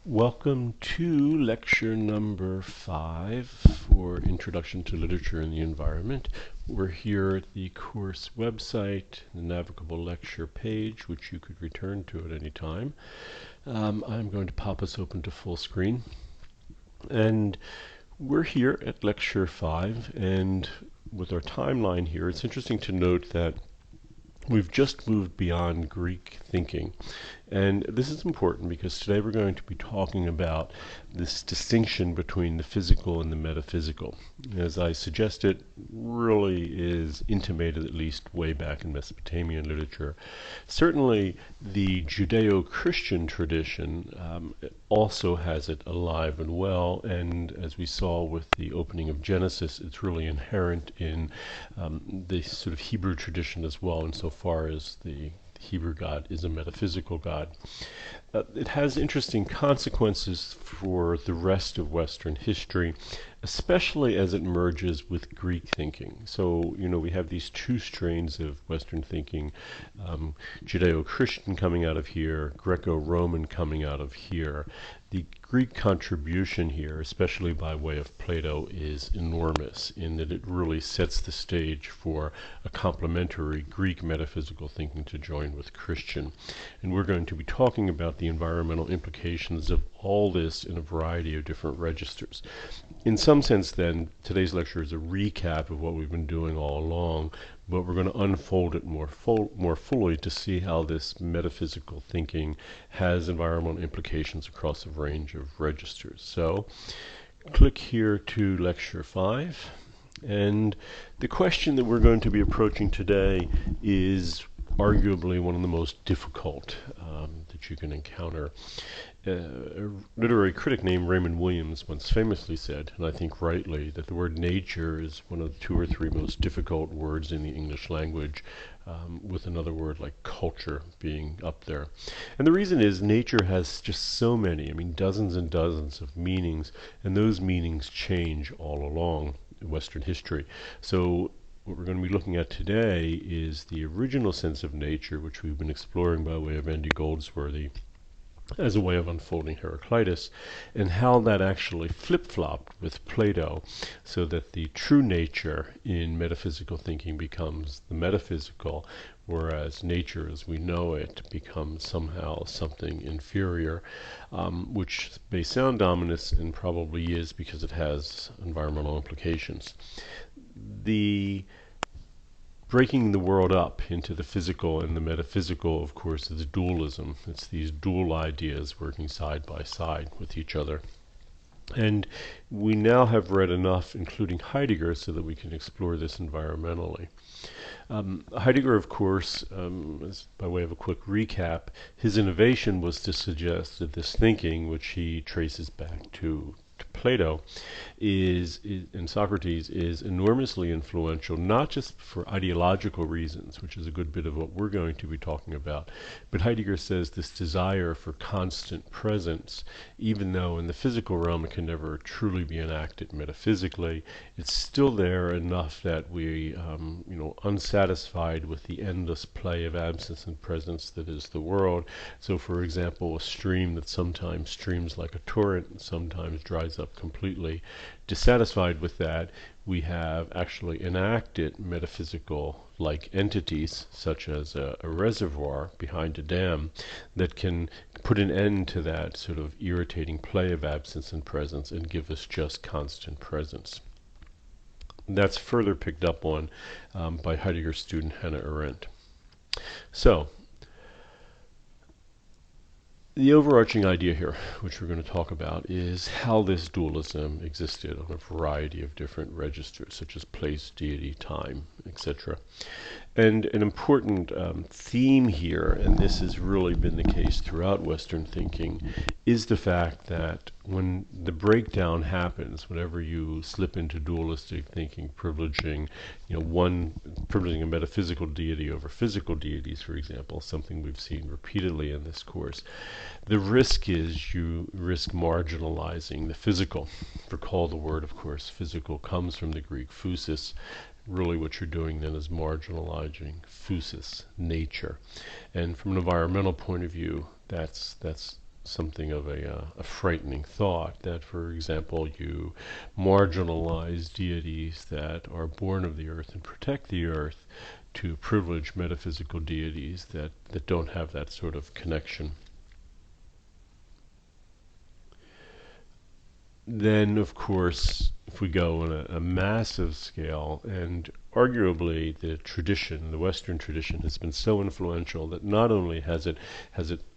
Welcome to lecture number 5 for Introduction to Literature and the Environment. We're here at the course website, the navigable lecture page, which you could return to at any time. I'm going to pop us open to full screen. And we're here at lecture 5, and with our timeline here, it's interesting to note that we've just moved beyond Greek thinking. And this is important because today we're going to be talking about this distinction between the physical and the metaphysical. As I suggested, really is intimated at least way back in Mesopotamian literature. Certainly the Judeo-Christian tradition also has it alive and well, and as we saw with the opening of Genesis, it's really inherent in the sort of Hebrew tradition as well, insofar as the Hebrew God is a metaphysical God. It has interesting consequences for the rest of Western history, especially as it merges with Greek thinking. So, we have these two strains of Western thinking, Judeo-Christian coming out of here, Greco-Roman coming out of here. The Greek contribution here, especially by way of Plato, is enormous in that it really sets the stage for a complementary Greek metaphysical thinking to join with Christian. And we're going to be talking about the environmental implications of all this in a variety of different registers. In some sense, then, today's lecture is a recap of what we've been doing all along, but we're going to unfold it more fully to see how this metaphysical thinking has environmental implications across a range of registers. So, click here to lecture 5, and the question that we're going to be approaching today is arguably one of the most difficult that you can encounter. A literary critic named Raymond Williams once famously said, and I think rightly, that the word nature is one of the 2 or 3 most difficult words in the English language, with another word like culture being up there. And the reason is nature has just so many, dozens and dozens of meanings, and those meanings change all along Western history. So what we're going to be looking at today is the original sense of nature, which we've been exploring by way of Andy Goldsworthy as a way of unfolding Heraclitus, and how that actually flip-flopped with Plato, so that the true nature in metaphysical thinking becomes the metaphysical, whereas nature as we know it becomes somehow something inferior, which may sound ominous and probably is because it has environmental implications. The breaking the world up into the physical and the metaphysical, of course, is dualism. It's these dual ideas working side by side with each other. And we now have read enough, including Heidegger, so that we can explore this environmentally. Heidegger, of course, as by way of a quick recap, his innovation was to suggest that this thinking, which he traces back to Plato and Socrates, is enormously influential, not just for ideological reasons, which is a good bit of what we're going to be talking about, but Heidegger says this desire for constant presence, even though in the physical realm it can never truly be enacted metaphysically, it's still there enough that we, unsatisfied with the endless play of absence and presence that is the world. So, for example, a stream that sometimes streams like a torrent and sometimes dries up completely. Dissatisfied with that, we have actually enacted metaphysical like entities, such as a reservoir behind a dam, that can put an end to that sort of irritating play of absence and presence and give us just constant presence. That's further picked up on by Heidegger's student Hannah Arendt. So, the overarching idea here, which we're going to talk about, is how this dualism existed on a variety of different registers, such as place, deity, time, etc. And an important theme here, and this has really been the case throughout Western thinking, is the fact that when the breakdown happens, whenever you slip into dualistic thinking, privileging a metaphysical deity over physical deities, for example, something we've seen repeatedly in this course, the risk is you risk marginalizing the physical. Recall the word, of course, physical comes from the Greek physis. Really what you're doing then is marginalizing physis, nature. And from an environmental point of view, that's something of a frightening thought that, for example, you marginalize deities that are born of the earth and protect the earth to privilege metaphysical deities that don't have that sort of connection. Then, of course, if we go on a massive scale, and arguably the tradition, the Western tradition, has been so influential that not only has it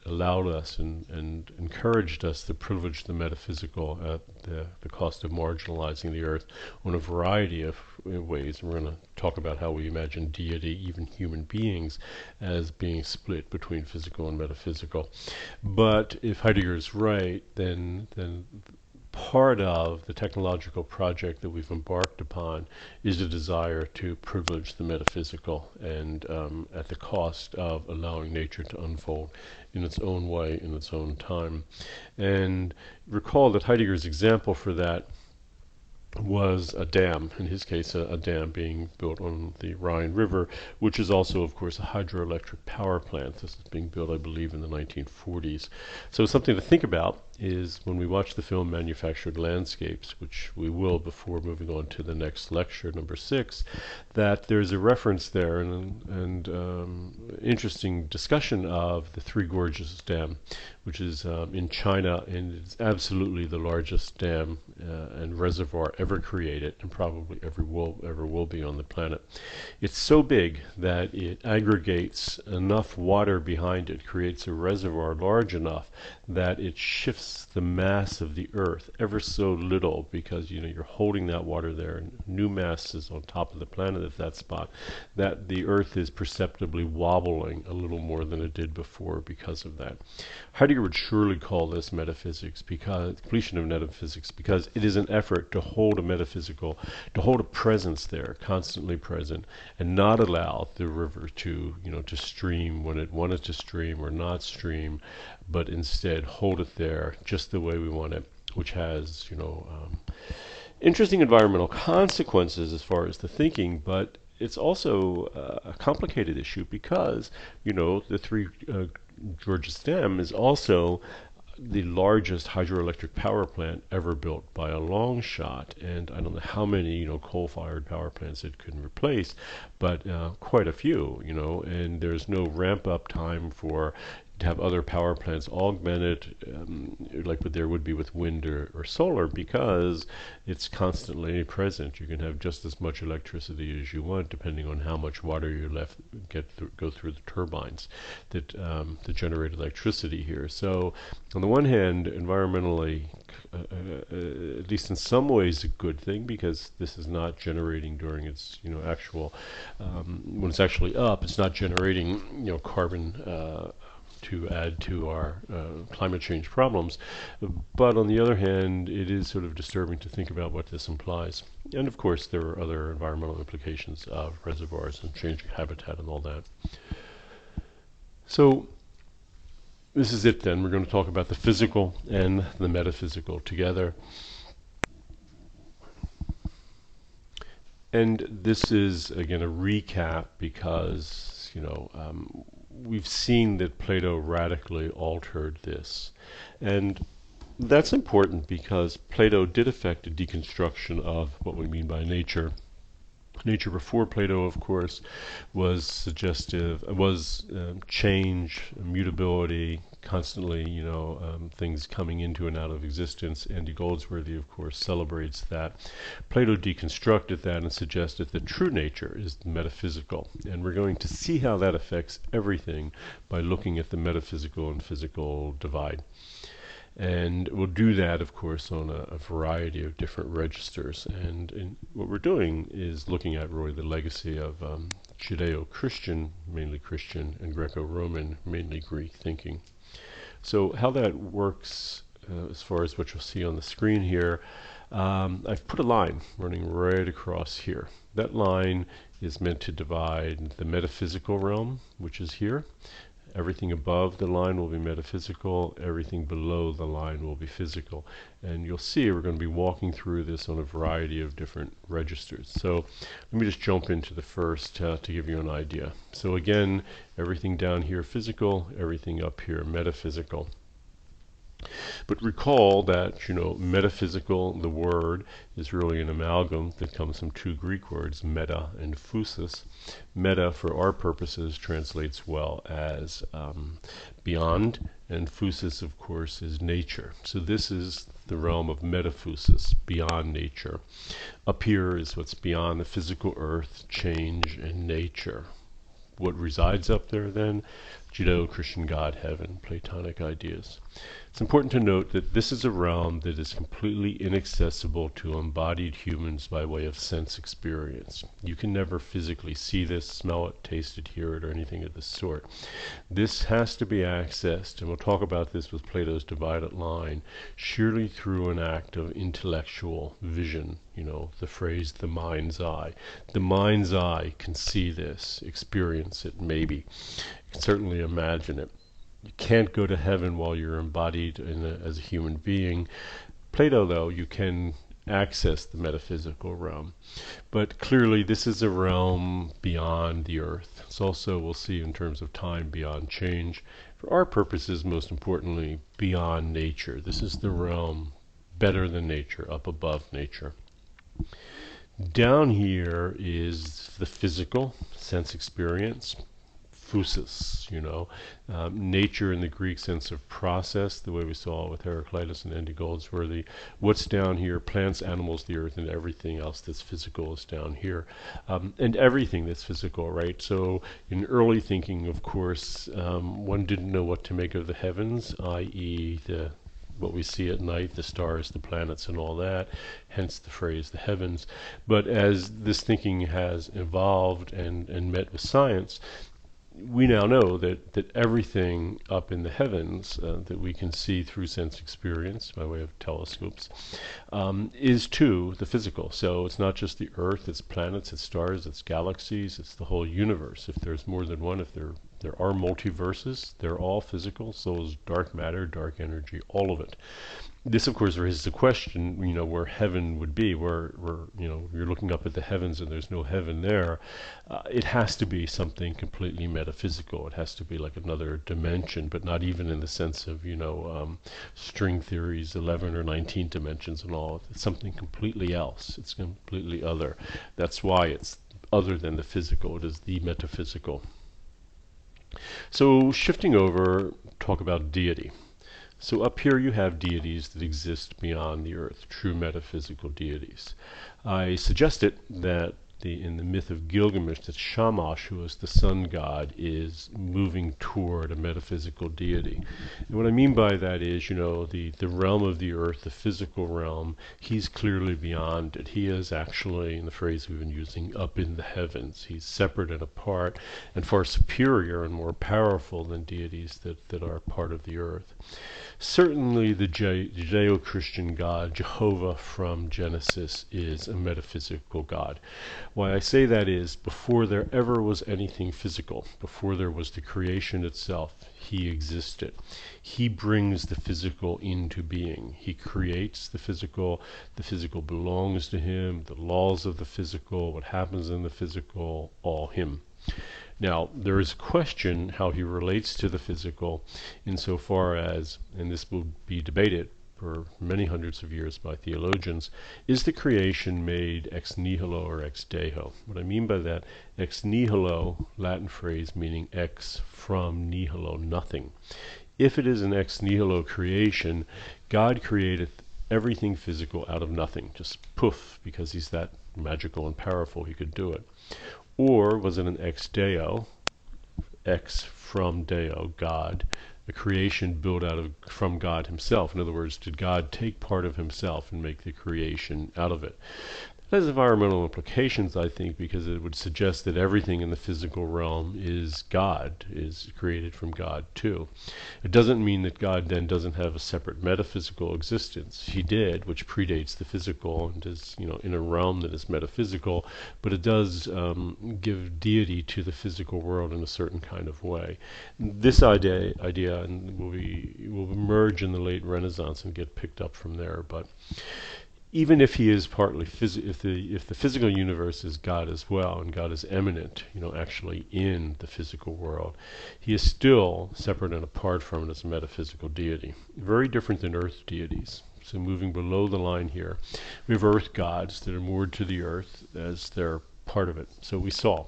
allowed us and encouraged us to privilege the metaphysical at the cost of marginalizing the earth on a variety of ways. We're going to talk about how we imagine deity, even human beings, as being split between physical and metaphysical. But if Heidegger's right, then part of the technological project that we've embarked upon is a desire to privilege the metaphysical, and at the cost of allowing nature to unfold in its own way, in its own time. And recall that Heidegger's example for that was a dam, in his case a dam being built on the Rhine River, which is also, of course, a hydroelectric power plant. This is being built, I believe, in the 1940s. So something to think about is when we watch the film Manufactured Landscapes, which we will before moving on to the next lecture, number 6, that there's a reference there and interesting discussion of the Three Gorges Dam, which is in China, and it's absolutely the largest dam and reservoir ever created, and probably ever will be on the planet. It's so big that it aggregates enough water behind it, creates a reservoir large enough that it shifts the mass of the Earth ever so little, because you're holding that water there, and new mass is on top of the planet at that spot, that the Earth is perceptibly wobbling a little more than it did before because of that. Heidegger would surely call this metaphysics, because completion of metaphysics, because it is an effort to hold a metaphysical, to hold a presence there, constantly present, and not allow the river to stream when it wanted to stream or not stream, but instead hold it there just the way we want it, which has interesting environmental consequences as far as the thinking, but it's also a complicated issue because the Three Gorges Dam is also the largest hydroelectric power plant ever built by a long shot, and I don't know how many coal-fired power plants it can replace, but quite a few, and there's no ramp-up time for to have other power plants augmented like what there would be with wind or solar, because it's constantly present. You can have just as much electricity as you want, depending on how much water you go through the turbines that generate electricity here. So on the one hand, environmentally, at least in some ways, a good thing, because this is not generating during its actual when it's actually up, it's not generating carbon to add to our climate change problems. But on the other hand, it is sort of disturbing to think about what this implies. And of course, there are other environmental implications of reservoirs and changing habitat and all that. So this is it then. We're going to talk about the physical and the metaphysical together. And this is, again, a recap because, we've seen that Plato radically altered this. And that's important because Plato did affect a deconstruction of what we mean by nature. Nature before Plato, of course, was suggestive, was change, mutability, constantly, things coming into and out of existence. Andy Goldsworthy, of course, celebrates that. Plato deconstructed that and suggested that true nature is metaphysical. And we're going to see how that affects everything by looking at the metaphysical and physical divide. And we'll do that, of course, on a variety of different registers. And what we're doing is looking at really the legacy of Judeo-Christian, mainly Christian, and Greco-Roman, mainly Greek thinking. So how that works, as far as what you'll see on the screen here, I've put a line running right across here. That line is meant to divide the metaphysical realm, which is here. Everything above the line will be metaphysical, everything below the line will be physical. And you'll see we're going to be walking through this on a variety of different registers. So let me just jump into the first to give you an idea. So again, everything down here physical, everything up here metaphysical. But recall that, metaphysical, the word, is really an amalgam that comes from two Greek words, meta and physis. Meta, for our purposes, translates well as beyond, and physis, of course, is nature. So this is the realm of metaphysis, beyond nature. Up here is what's beyond the physical earth, change, and nature. What resides up there then? Judeo-Christian God, heaven, Platonic ideas. It's important to note that this is a realm that is completely inaccessible to embodied humans by way of sense experience. You can never physically see this, smell it, taste it, hear it, or anything of the sort. This has to be accessed, and we'll talk about this with Plato's divided line, surely through an act of intellectual vision. The phrase, the mind's eye. The mind's eye can see this, experience it, maybe. You can certainly imagine it. You can't go to heaven while you're embodied as a human being. Plato, though, you can access the metaphysical realm. But clearly this is a realm beyond the earth. It's also, we'll see in terms of time, beyond change. For our purposes, most importantly, beyond nature. This is the realm better than nature, up above nature. Down here is the physical sense experience, physis, nature in the Greek sense of process, the way we saw it with Heraclitus and Andy Goldsworthy. What's down here? Plants, animals, the earth, and everything else that's physical is down here. And everything that's physical, right? So in early thinking, of course, one didn't know what to make of the heavens, i.e. what we see at night, the stars, the planets, and all that, hence the phrase the heavens. But as this thinking has evolved and met with science, we now know that everything up in the heavens that we can see through sense experience by way of telescopes is too the physical. So it's not just the earth, it's planets, it's stars, it's galaxies, it's the whole universe. If there's more than one, if there are multiverses, they're all physical. So is dark matter, dark energy, all of it. This, of course, raises the question, where heaven would be, where you're looking up at the heavens and there's no heaven there. It has to be something completely metaphysical. It has to be like another dimension, but not even in the sense of, string theory's 11 or 19 dimensions and all. It's something completely else. It's completely other. That's why it's other than the physical. It is the metaphysical. So shifting over, talk about deity. So up here you have deities that exist beyond the earth, true metaphysical deities. I suggested that in the myth of Gilgamesh, that Shamash, who is the sun god, is moving toward a metaphysical deity. And what I mean by that is, the realm of the earth, the physical realm, he's clearly beyond it. He is actually, in the phrase we've been using, up in the heavens. He's separate and apart and far superior and more powerful than deities that are part of the earth. Certainly the Judeo-Christian God, Jehovah from Genesis, is a metaphysical God. Why I say that is, before there ever was anything physical, before there was the creation itself, he existed. He brings the physical into being. He creates the physical belongs to him, the laws of the physical, what happens in the physical, all him. Now, there is a question how he relates to the physical insofar as, and this will be debated for many hundreds of years by theologians, is the creation made ex nihilo or ex deo? What I mean by that, ex nihilo, Latin phrase meaning ex from nihilo, nothing. If it is an ex nihilo creation, God created everything physical out of nothing, just poof, because he's that magical and powerful, he could do it. Or was it an ex deo, ex from deo, God, a creation built from God himself? In other words, did God take part of himself and make the creation out of it? It has environmental implications, I think, because it would suggest that everything in the physical realm is God, is created from God too. It doesn't mean that God then doesn't have a separate metaphysical existence. He did, which predates the physical and is, in a realm that is metaphysical, but it does give deity to the physical world in a certain kind of way. This idea will emerge in the late Renaissance and get picked up from there, but even if he is partly if the physical universe is God as well, and God is eminent, actually in the physical world, he is still separate and apart from it as a metaphysical deity, very different than earth deities. So moving below the line here, we have earth gods that are moored to the earth as they're part of it. So we saw,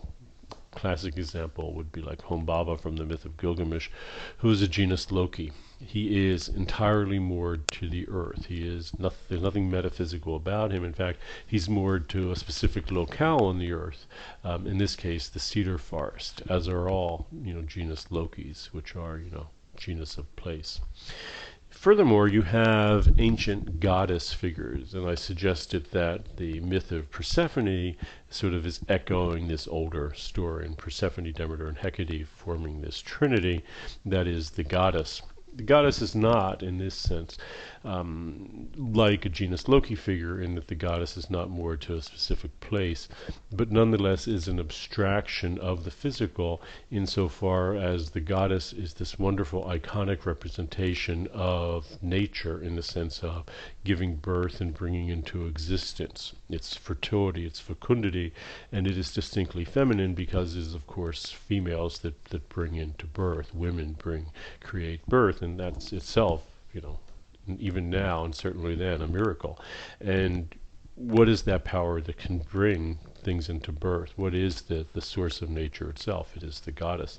classic example would be like Humbaba from the myth of Gilgamesh, who is a genus Loki. He is entirely moored to the earth. There's nothing metaphysical about him. In fact, he's moored to a specific locale on the earth. In this case, the cedar forest, as are all, genus Lokis, which are, genus of place. Furthermore, you have ancient goddess figures, and I suggested that the myth of Persephone sort of is echoing this older story, and Persephone, Demeter, and Hecate forming this trinity that is the goddess. The goddess is not, in this sense, like a genus Loki figure, in that the goddess is not moored to a specific place, but nonetheless is an abstraction of the physical, insofar as the goddess is this wonderful iconic representation of nature, in the sense of giving birth and bringing into existence. Its fertility, its fecundity, and it is distinctly feminine because it is, of course, females that bring into birth. Women create birth, and that's itself, even now and certainly then, a miracle. And what is that power that can bring things into birth? What is the source of nature itself? It is the goddess.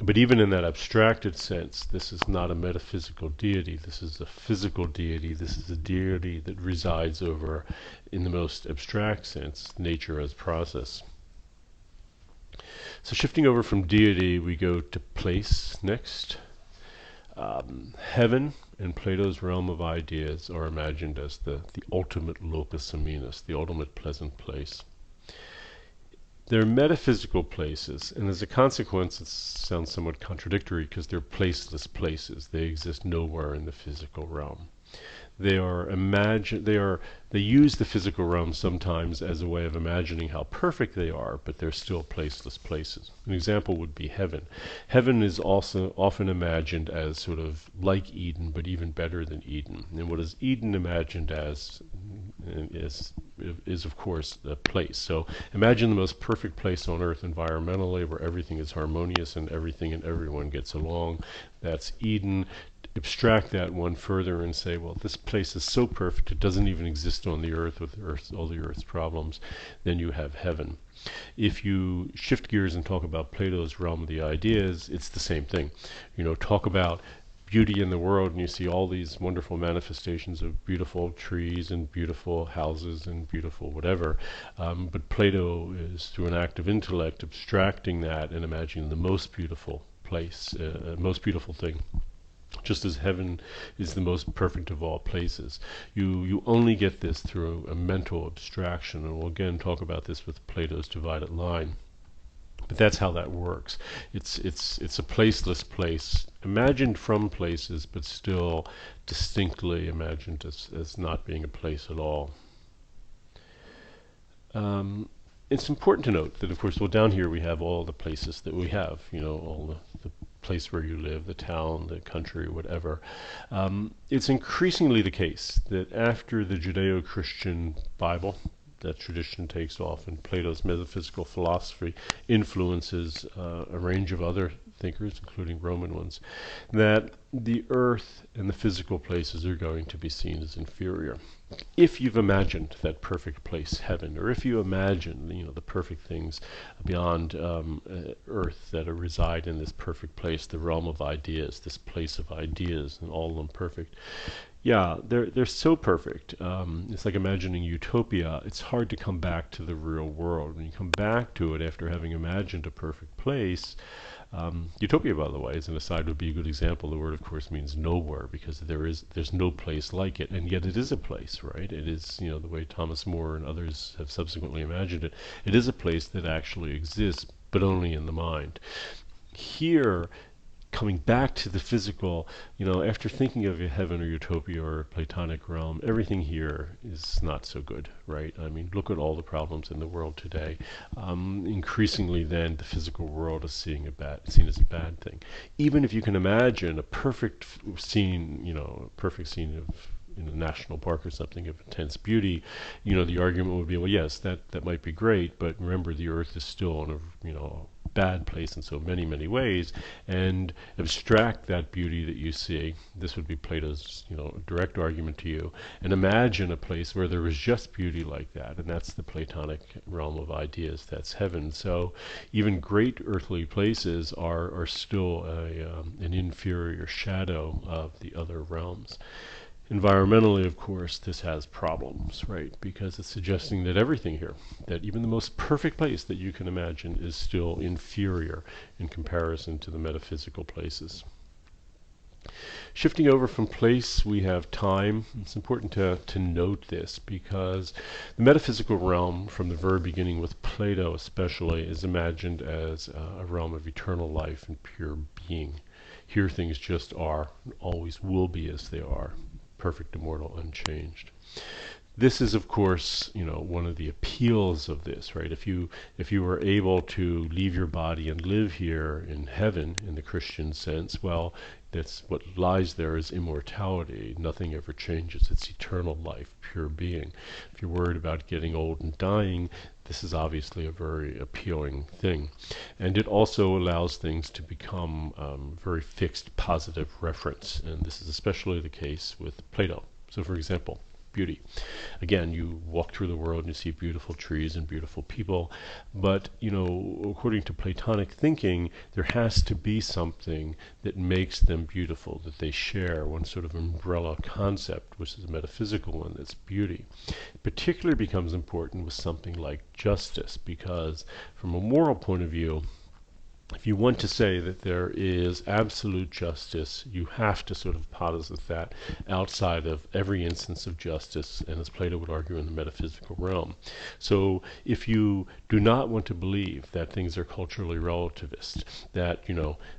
But even in that abstracted sense, this is not a metaphysical deity. This is a physical deity. This is a deity that resides over, in the most abstract sense, nature as process. So shifting over from deity, we go to place next. Heaven in Plato's realm of ideas are imagined as the ultimate locus amenus, the ultimate pleasant place. They're metaphysical places, and as a consequence, it sounds somewhat contradictory because they're placeless places. They exist nowhere in the physical realm. They use the physical realm sometimes as a way of imagining how perfect they are, but they're still placeless places. An example would be heaven. Heaven is also often imagined as sort of like Eden, but even better than Eden. And what is Eden imagined as is of course a place. So imagine the most perfect place on earth environmentally, where everything is harmonious and everything and everyone gets along. That's Eden. Abstract that one further and say, well, this place is so perfect it doesn't even exist on the earth with all the earth's problems. Then you have heaven. If you shift gears and talk about Plato's realm of the ideas, it's the same thing. Talk about beauty in the world, and you see all these wonderful manifestations of beautiful trees and beautiful houses and beautiful whatever. But Plato is, through an act of intellect, abstracting that and imagining the most beautiful place, most beautiful thing. Just as heaven is the most perfect of all places. You only get this through a mental abstraction, and we'll again talk about this with Plato's divided line. But that's how that works. It's a placeless place, imagined from places, but still distinctly imagined as not being a place at all. It's important to note that, of course, down here we have all the places that we have, all the place where you live, the town, the country, whatever. It's increasingly the case that after the Judeo-Christian Bible, that tradition takes off, and Plato's metaphysical philosophy influences a range of other thinkers, including Roman ones, that the earth and the physical places are going to be seen as inferior. If you've imagined that perfect place, heaven, or if you imagine, the perfect things beyond earth that reside in this perfect place, the realm of ideas, this place of ideas, and all of them perfect. Yeah, they're so perfect. It's like imagining utopia. It's hard to come back to the real world. When you come back to it after having imagined a perfect place, utopia, by the way, as an aside, would be a good example. The word, of course, means nowhere, because there's no place like it, and yet it is a place, right? It is, the way Thomas More and others have subsequently imagined it. It is a place that actually exists, but only in the mind. Here, coming back to the physical, after thinking of a heaven or utopia or Platonic realm, everything here is not so good, right? I mean, look at all the problems in the world today. Increasingly then, the physical world is seen as a bad thing. Even if you can imagine a perfect scene, of in a national park or something of intense beauty, the argument would be, well, yes, that might be great, but remember the Earth is still in a bad place in so many, many ways, and abstract that beauty that you see. This would be Plato's, direct argument to you, and imagine a place where there was just beauty like that, and that's the Platonic realm of ideas. That's heaven. So even great earthly places are still an inferior shadow of the other realms. Environmentally, of course, this has problems, right? Because it's suggesting that everything here, that even the most perfect place that you can imagine is still inferior in comparison to the metaphysical places. Shifting over from place, we have time. It's important to note this because the metaphysical realm, from the very beginning with Plato especially, is imagined as a realm of eternal life and pure being. Here things just are, always will be as they are. Perfect, immortal, unchanged. This is, of course, one of the appeals of this, right? If you were able to leave your body and live here in heaven, in the Christian sense, well, that's what lies there is immortality. Nothing ever changes. It's eternal life, pure being. If you're worried about getting old and dying, this is obviously a very appealing thing. And it also allows things to become very fixed, positive reference. And this is especially the case with Plato. So, for example, beauty. Again, you walk through the world and you see beautiful trees and beautiful people, but according to Platonic thinking, there has to be something that makes them beautiful, that they share, one sort of umbrella concept, which is a metaphysical one, that's beauty. It particularly becomes important with something like justice, because from a moral point of view, if you want to say that there is absolute justice, you have to sort of posit that outside of every instance of justice, and as Plato would argue, in the metaphysical realm. So if you do not want to believe that things are culturally relativist, that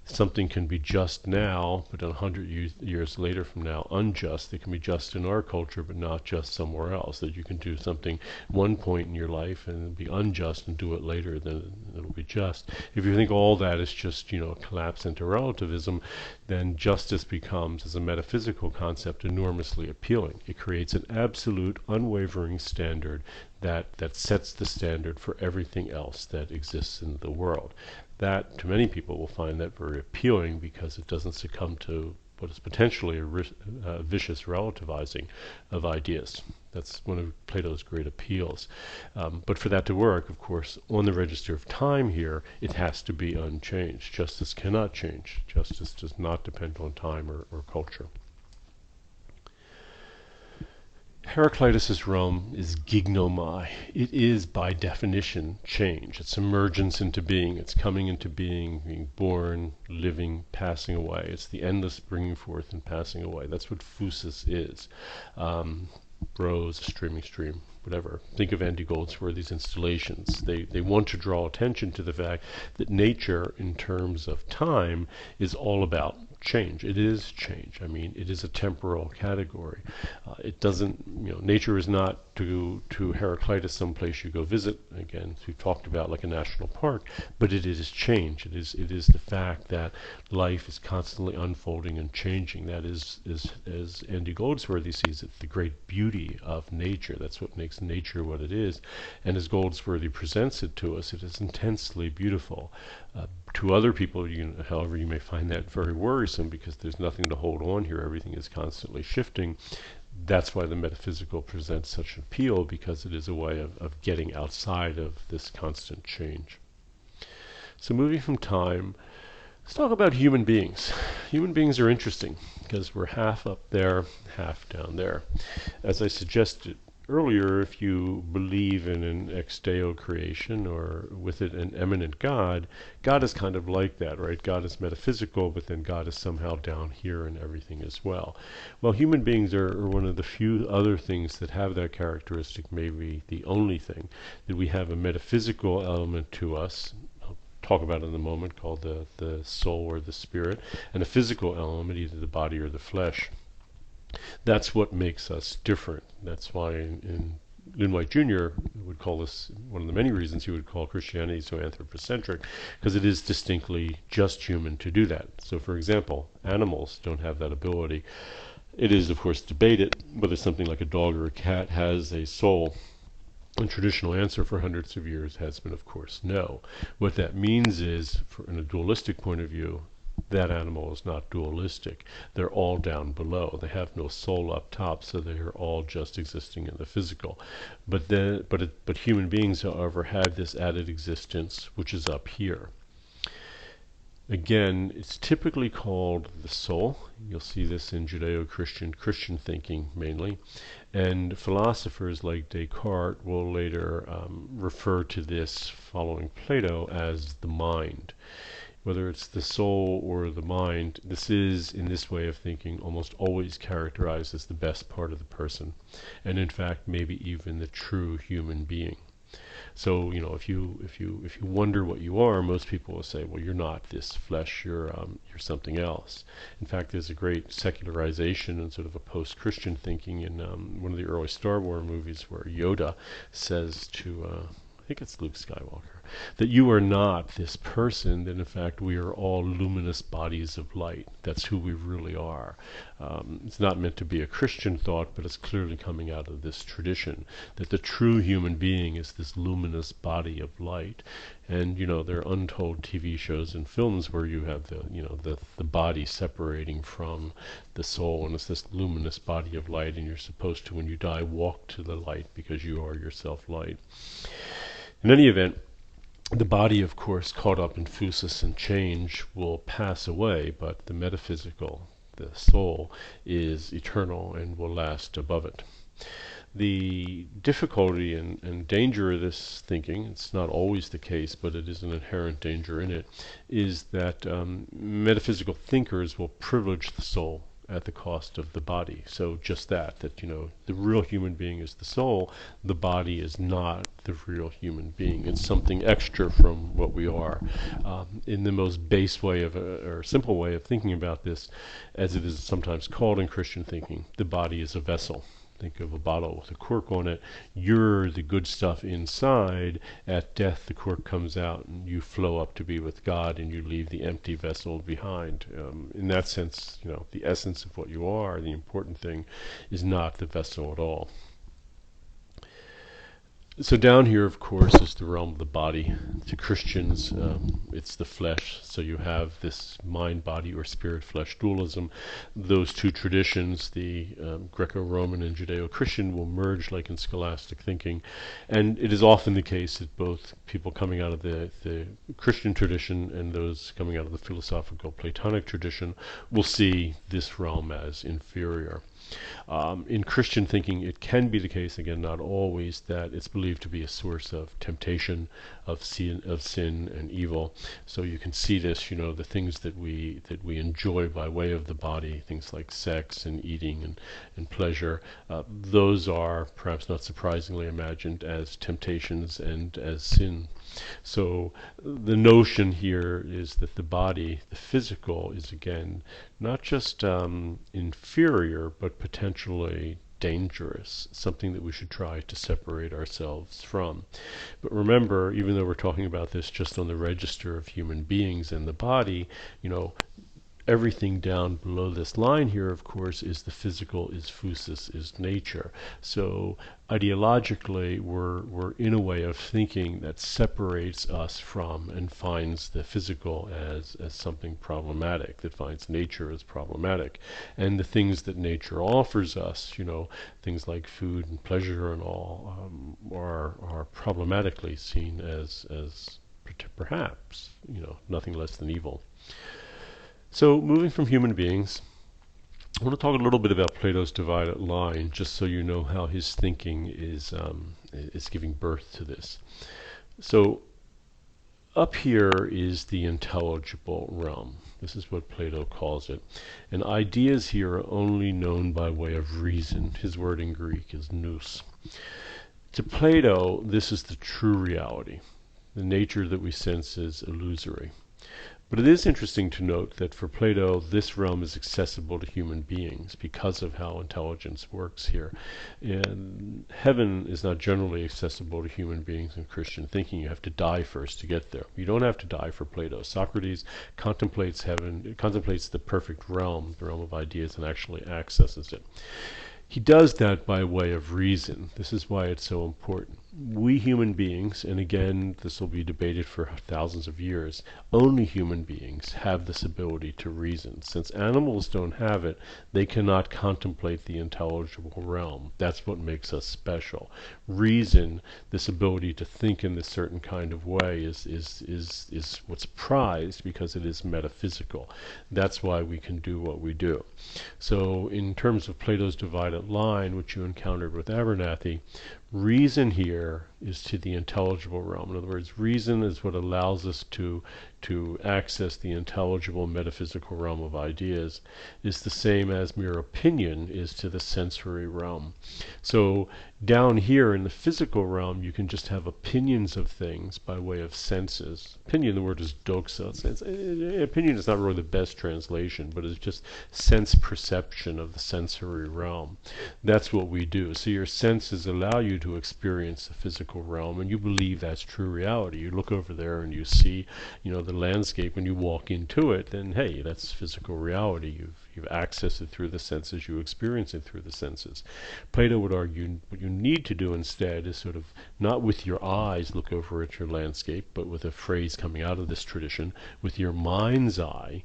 something can be just now, but 100 years later from now unjust, it can be just in our culture, but not just somewhere else, that you can do something one point in your life and be unjust and do it later, then it'll be just. If you think all that is just, collapse into relativism, then justice becomes, as a metaphysical concept, enormously appealing. It creates an absolute, unwavering standard that sets the standard for everything else that exists in the world. That, to many people, will find that very appealing because it doesn't succumb to what is potentially a vicious relativizing of ideas. That's one of Plato's great appeals. But for that to work, of course, on the register of time here, it has to be unchanged. Justice cannot change. Justice does not depend on time or culture. Heraclitus' realm is gignomai. It is, by definition, change. It's emergence into being. It's coming into being born, living, passing away. It's the endless bringing forth and passing away. That's what phusis is. Rose, a streaming stream, whatever. Think of Andy Goldsworthy's installations. They want to draw attention to the fact that nature, in terms of time, is all about change. It is change. I mean, it is a temporal category. It doesn't, nature is not to Heraclitus someplace you go visit, again, as we've talked about, like a national park, but it is change. It is the fact that life is constantly unfolding and changing. That is as Andy Goldsworthy sees it, the great beauty of nature. That's what makes nature what it is. And as Goldsworthy presents it to us, it is intensely beautiful. To other people, however, you may find that very worrisome because there's nothing to hold on here. Everything is constantly shifting. That's why the metaphysical presents such an appeal, because it is a way of getting outside of this constant change. So moving from time, let's talk about human beings. Human beings are interesting because we're half up there, half down there. As I suggested earlier, if you believe in an ex deo creation, or with it an eminent God, God is kind of like that, right? God is metaphysical, but then God is somehow down here in everything as well. Well, human beings are one of the few other things that have that characteristic, maybe the only thing, that we have a metaphysical element to us. I'll talk about it in a moment, called the soul or the spirit, and a physical element, either the body or the flesh. That's what makes us different. That's why in Lynn White Jr. would call this, one of the many reasons he would call Christianity so anthropocentric, because it is distinctly just human to do that. So, for example, animals don't have that ability. It is, of course, debated whether something like a dog or a cat has a soul. The traditional answer for hundreds of years has been, of course, no. What that means is, in a dualistic point of view, that animal is not dualistic. They're all down below. They have no soul up top, so they are all just existing in the physical. But human beings, however, have this added existence, which is up here. Again, it's typically called the soul. You'll see this in Judeo-Christian thinking mainly. And philosophers like Descartes will later refer to this, following Plato, as the mind. Whether it's the soul or the mind, this is, in this way of thinking, almost always characterized as the best part of the person, and in fact maybe even the true human being. So, if you wonder what you are, most people will say, well, you're not this flesh, you're something else. In fact, there's a great secularization and sort of a post-Christian thinking in one of the early Star Wars movies where Yoda says to, I think it's Luke Skywalker, that you are not this person, that in fact we are all luminous bodies of light. That's who we really are. It's not meant to be a Christian thought, but it's clearly coming out of this tradition, that the true human being is this luminous body of light. And, there are untold TV shows and films where you have the body separating from the soul, and it's this luminous body of light, and you're supposed to, when you die, walk to the light because you are yourself light. In any event, the body, of course, caught up in phusis and change, will pass away, but the metaphysical, the soul, is eternal and will last above it. The difficulty and danger of this thinking, it's not always the case, but it is an inherent danger in it, is that metaphysical thinkers will privilege the soul at the cost of the body. So just that the real human being is the soul, the body is not the real human being. It's something extra from what we are. In the most base way or simple way of thinking about this, as it is sometimes called in Christian thinking, the body is a vessel. Think of a bottle with a cork on it. You're the good stuff inside. At death, the cork comes out and you flow up to be with God, and you leave the empty vessel behind. In that sense, the essence of what you are, the important thing, is not the vessel at all. So down here, of course, is the realm of the body. To Christians, it's the flesh. So you have this mind-body or spirit-flesh dualism. Those two traditions, the Greco-Roman and Judeo-Christian, will merge like in scholastic thinking. And it is often the case that both people coming out of the Christian tradition and those coming out of the philosophical Platonic tradition will see this realm as inferior. In Christian thinking, it can be the case, again, not always, that it's believed to be a source of temptation, of sin and evil. So you can see this, the things that we enjoy by way of the body, things like sex and eating and pleasure, those are, perhaps not surprisingly, imagined as temptations and as sin. So the notion here is that the body, the physical, is again not just inferior, but potentially dangerous, something that we should try to separate ourselves from. But remember, even though we're talking about this just on the register of human beings and the body, everything down below this line here, of course, is the physical, is phusis, is nature. So ideologically, we're in a way of thinking that separates us from and finds the physical as something problematic, that finds nature as problematic. And the things that nature offers us, things like food and pleasure and all, are problematically seen as perhaps, nothing less than evil. So moving from human beings, I want to talk a little bit about Plato's divided line, just so you know how his thinking is giving birth to this. So up here is the intelligible realm. This is what Plato calls it. And ideas here are only known by way of reason. His word in Greek is nous. To Plato, this is the true reality. The nature that we sense is illusory. But it is interesting to note that for Plato, this realm is accessible to human beings because of how intelligence works here. And heaven is not generally accessible to human beings in Christian thinking. You have to die first to get there. You don't have to die for Plato. Socrates contemplates heaven, contemplates the perfect realm, the realm of ideas, and actually accesses it. He does that by way of reason. This is why it's so important. We human beings, and again, this will be debated for thousands of years, only human beings have this ability to reason. Since animals don't have it, they cannot contemplate the intelligible realm. That's what makes us special. Reason, this ability to think in this certain kind of way, is what's prized because it is metaphysical. That's why we can do what we do. So in terms of Plato's divided line, which you encountered with Abernathy, reason here is to the intelligible realm. In other words, reason is what allows us to access the intelligible metaphysical realm of ideas, is the same as mere opinion is to the sensory realm. So down here in the physical realm, you can just have opinions of things by way of senses. Opinion, the word is doxa. Opinion is not really the best translation, but it's just sense perception of the sensory realm. That's what we do. So your senses allow you to experience the physical realm, and you believe that's true reality. You look over there and you see, the landscape, and you walk into it, then hey, that's physical reality. You've accessed it through the senses, you experience it through the senses. Plato would argue what you need to do instead is sort of not with your eyes look over at your landscape, but with a phrase coming out of this tradition, with your mind's eye,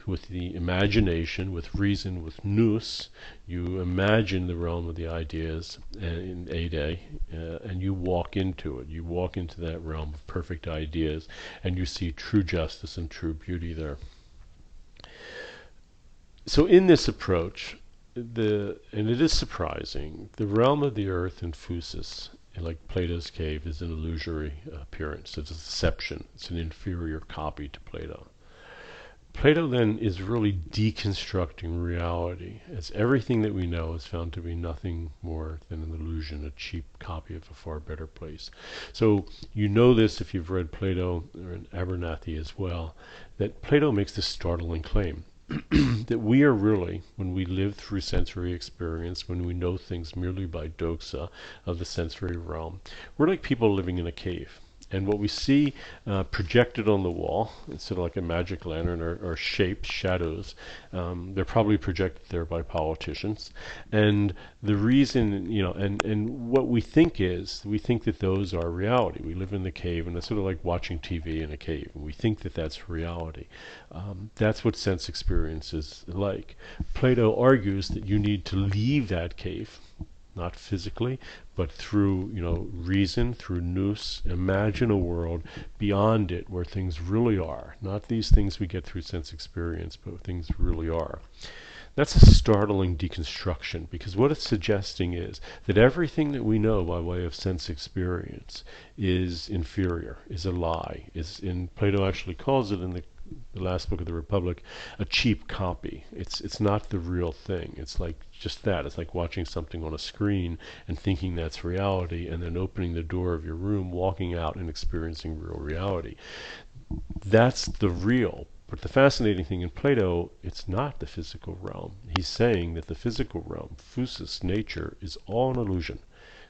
with the imagination, with reason, with nous, you imagine the realm of the ideas in Ade, and you walk into it. You walk into that realm of perfect ideas, and you see true justice and true beauty there. So in this approach, and it is surprising, the realm of the earth in Phusis, like Plato's cave, is an illusory appearance. It's a deception. It's an inferior copy to Plato. Plato then is really deconstructing reality, as everything that we know is found to be nothing more than an illusion, a cheap copy of a far better place. So you know this if you've read Plato or Abernathy as well, that Plato makes this startling claim. That we are really, when we live through sensory experience, when we know things merely by doxa of the sensory realm, we're like people living in a cave. And what we see projected on the wall, it's sort of like a magic lantern, are shapes, shadows. They're probably projected there by politicians. And the reason, and what we think is, we think that those are reality. We live in the cave, and it's sort of like watching TV in a cave. And we think that that's reality. That's what sense experience is like. Plato argues that you need to leave that cave, not physically, but through, reason, through nous, imagine a world beyond it where things really are. Not these things we get through sense experience, but what things really are. That's a startling deconstruction, because what it's suggesting is that everything that we know by way of sense experience is inferior, is a lie. Plato actually calls it in the last book of the Republic, a cheap copy. It's not the real thing. It's like just that. It's like watching something on a screen and thinking that's reality, and then opening the door of your room, walking out and experiencing real reality. That's the real. But the fascinating thing in Plato, it's not the physical realm. He's saying that the physical realm, phusis, nature, is all an illusion,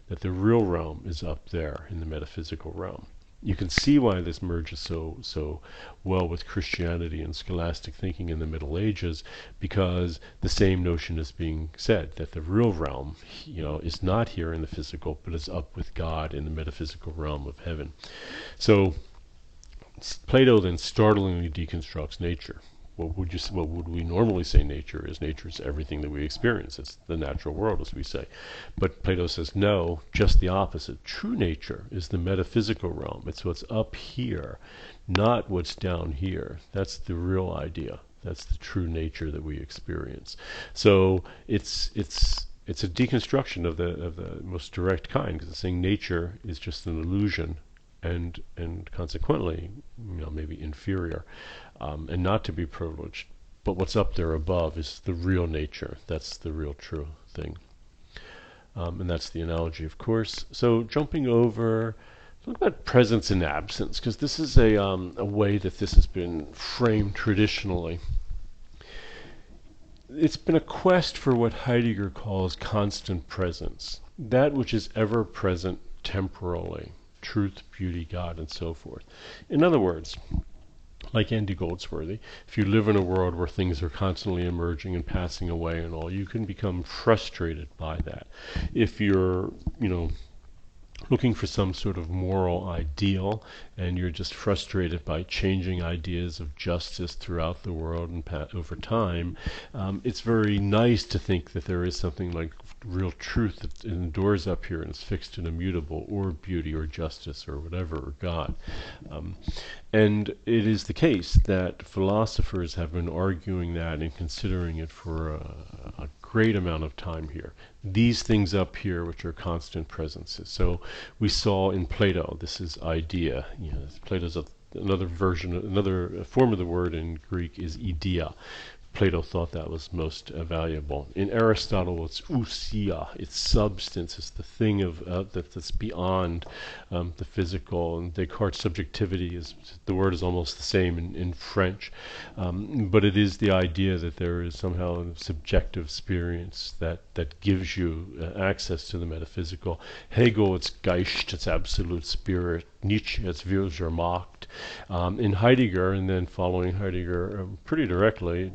that the real realm is up there in the metaphysical realm. You can see why this merges so well with Christianity and scholastic thinking in the Middle Ages, because the same notion is being said, that the real realm, is not here in the physical, but is up with God in the metaphysical realm of heaven. So Plato then startlingly deconstructs nature. What would we normally say nature is? Nature is everything that we experience. It's the natural world, as we say. But Plato says, no, just the opposite. True nature is the metaphysical realm. It's what's up here, not what's down here. That's the real idea. That's the true nature that we experience. So it's a deconstruction of the most direct kind, because it's saying nature is just an illusion, and consequently, maybe inferior. And not to be privileged. But what's up there above is the real nature. That's the real true thing. And that's the analogy, of course. So jumping over Talk about presence and absence, because this is a way that this has been framed traditionally. It's been a quest for what Heidegger calls constant presence, that which is ever present temporally, truth, beauty, God, and so forth. In other words, like Andy Goldsworthy, if you live in a world where things are constantly emerging and passing away and all, you can become frustrated by that. If you're, looking for some sort of moral ideal and you're just frustrated by changing ideas of justice throughout the world and over time, it's very nice to think that there is something like real truth that endures up here and is fixed and immutable, or beauty or justice or whatever, or God. And it is the case that philosophers have been arguing that and considering it for a great amount of time here. These things up here, which are constant presences. So we saw in Plato, this is idea. Plato's another version, another form of the word in Greek is idea. Plato thought that was most valuable. In Aristotle, it's ousia, it's substance, it's the thing of that's beyond the physical. And Descartes' subjectivity is the word is almost the same in French, but it is the idea that there is somehow a subjective experience that gives you access to the metaphysical. Hegel, it's Geist, it's absolute spirit. Nietzsche, it's Wilhelmacht. In Heidegger, and then following Heidegger pretty directly,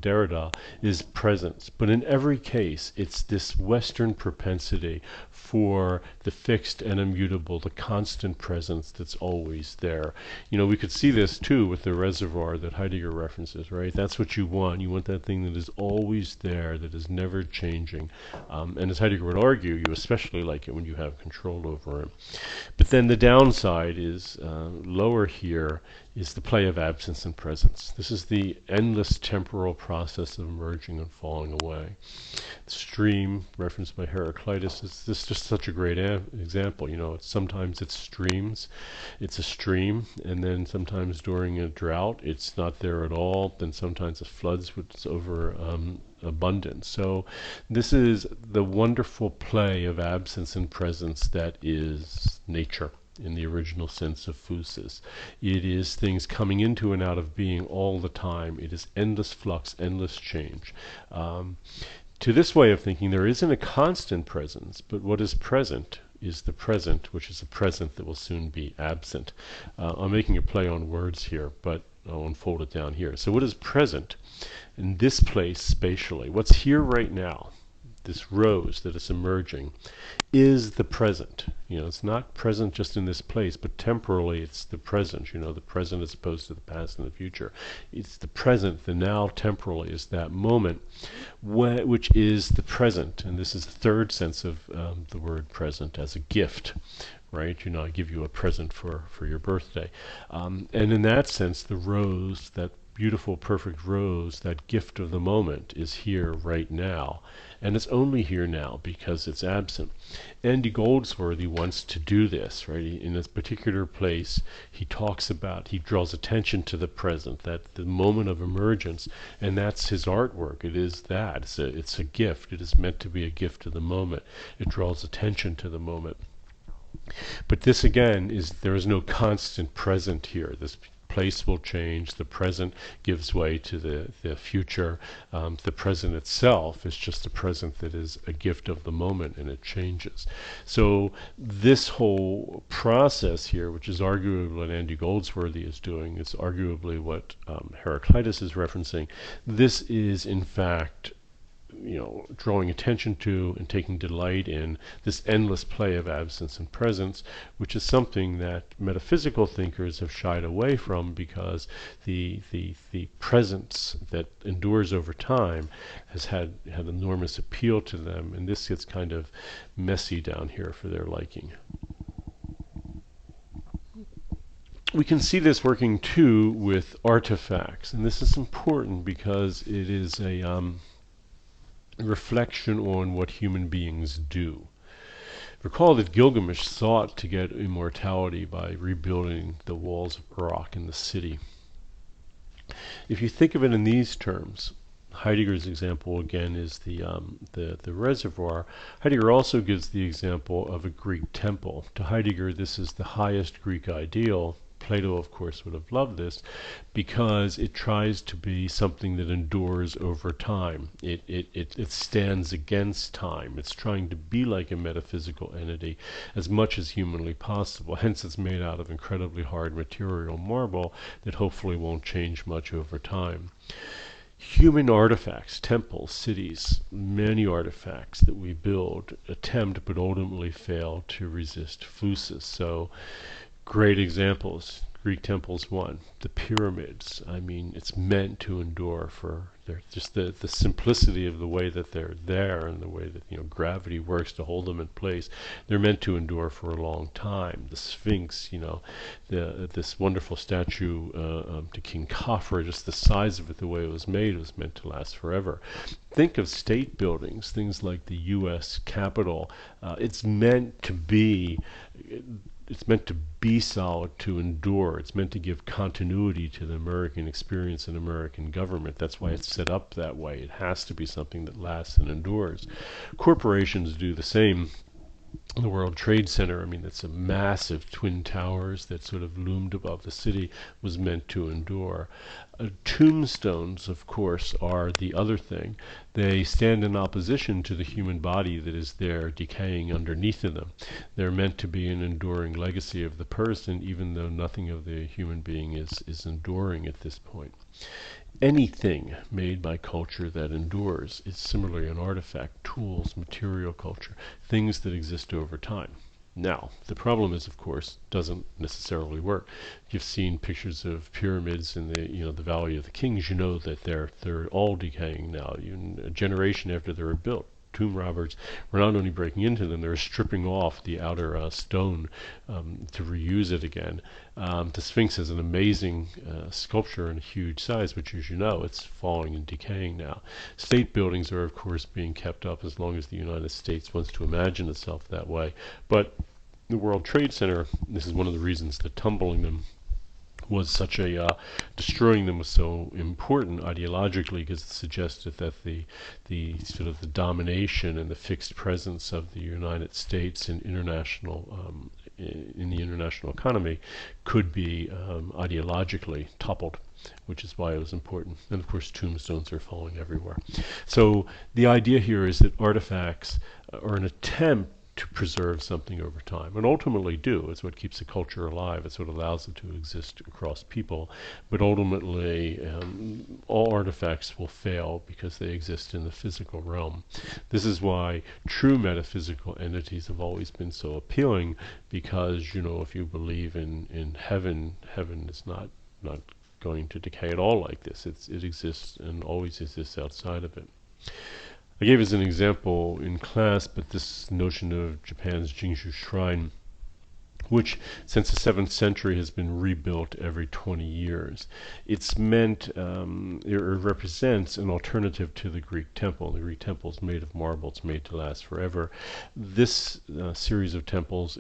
Derrida, is presence. But in every case, it's this Western propensity for the fixed and immutable, the constant presence that's always there. We could see this too with the reservoir that Heidegger references, right? That's what you want. You want that thing that is always there, that is never changing. And as Heidegger would argue, you especially like it when you have control over it. But then the downside is lower here is the play of absence and presence. This is the endless temporal process of emerging and falling away. The stream, referenced by Heraclitus, is this just such a great example. Sometimes it streams, it's a stream, and then sometimes during a drought, it's not there at all. Then sometimes it floods, which is over abundance. So this is the wonderful play of absence and presence that is nature in the original sense of physis. It is things coming into and out of being all the time. It is endless flux, endless change. To this way of thinking, there isn't a constant presence, but what is present is the present, which is a present that will soon be absent. I'm making a play on words here, but I'll unfold it down here. So what is present in this place spatially? What's here right now, this rose that is emerging, is the present. It's not present just in this place, but temporally it's the present. The present as opposed to the past and the future. It's the present, the now temporally is that moment, which is the present. And this is the third sense of the word present, as a gift. Right? I give you a present for your birthday. And in that sense, the rose, that beautiful, perfect rose, that gift of the moment, is here right now. And it's only here now because it's absent. Andy Goldsworthy wants to do this, right? In this particular place, he draws attention to the present, that the moment of emergence, and that's his artwork. It is that. It's a gift. It is meant to be a gift to the moment. It draws attention to the moment. But this again there is no constant present here. This place will change. The present gives way to the future. The present itself is just a present that is a gift of the moment, and it changes. So this whole process here, which is arguably what Andy Goldsworthy is doing, it's arguably what Heraclitus is referencing. This is in fact drawing attention to and taking delight in this endless play of absence and presence, which is something that metaphysical thinkers have shied away from because the presence that endures over time has had enormous appeal to them, and this gets kind of messy down here for their liking. We can see this working too with artifacts, and this is important because it is a reflection on what human beings do. Recall that Gilgamesh sought to get immortality by rebuilding the walls of Uruk in the city. If you think of it in these terms, Heidegger's example again is the reservoir. Heidegger also gives the example of a Greek temple. To Heidegger, this is the highest Greek ideal. Plato, of course, would have loved this because it tries to be something that endures over time. It stands against time. It's trying to be like a metaphysical entity as much as humanly possible. Hence, it's made out of incredibly hard material marble that hopefully won't change much over time. Human artifacts, temples, cities, many artifacts that we build attempt but ultimately fail to resist phusis. So great examples. Greek temples, one. The pyramids. I mean, it's meant to endure for just the simplicity of the way that they're there and the way that gravity works to hold them in place. They're meant to endure for a long time. The Sphinx, this wonderful statue to King Khafre, just the size of it, the way it was made, was meant to last forever. Think of state buildings, things like the U.S. Capitol. It's meant to be solid, to endure. It's meant to give continuity to the American experience and American government. That's why it's set up that way. It has to be something that lasts and endures. Corporations do the same. The World Trade Center, I mean, it's a massive twin towers that sort of loomed above the city, was meant to endure. Tombstones, of course, are the other thing. They stand in opposition to the human body that is there decaying underneath of them. They're meant to be an enduring legacy of the person, even though nothing of the human being is enduring at this point. Anything made by culture that endures is similarly an artifact. Tools, material culture, things that exist over time. Now, the problem is, of course, doesn't necessarily work. You've seen pictures of pyramids in the Valley of the Kings. You know that they're all decaying now. A generation after they were built, tomb robbers were not only breaking into them, they were stripping off the outer stone to reuse it again. The Sphinx is an amazing sculpture and a huge size, but as you know, it's falling and decaying now. State buildings are, of course, being kept up as long as the United States wants to imagine itself that way. But the World Trade Center, this is one of the reasons that tumbling them was such a destroying them was so important ideologically, because it suggested that the sort of the domination and the fixed presence of the United States in the international economy could be ideologically toppled, which is why it was important. And of course, tombstones are falling everywhere. So the idea here is that artifacts are an attempt to preserve something over time, and ultimately do. It's what keeps a culture alive. It's what allows it to exist across people. But ultimately, all artifacts will fail because they exist in the physical realm. This is why true metaphysical entities have always been so appealing, because, if you believe in heaven, heaven is not going to decay at all like this. It exists and always exists outside of it. I gave as an example in class, but this notion of Japan's Jinshu Shrine, which since the 7th century has been rebuilt every 20 years. It's meant, it represents an alternative to the Greek temple. The Greek temple is made of marble. It's made to last forever. This series of temples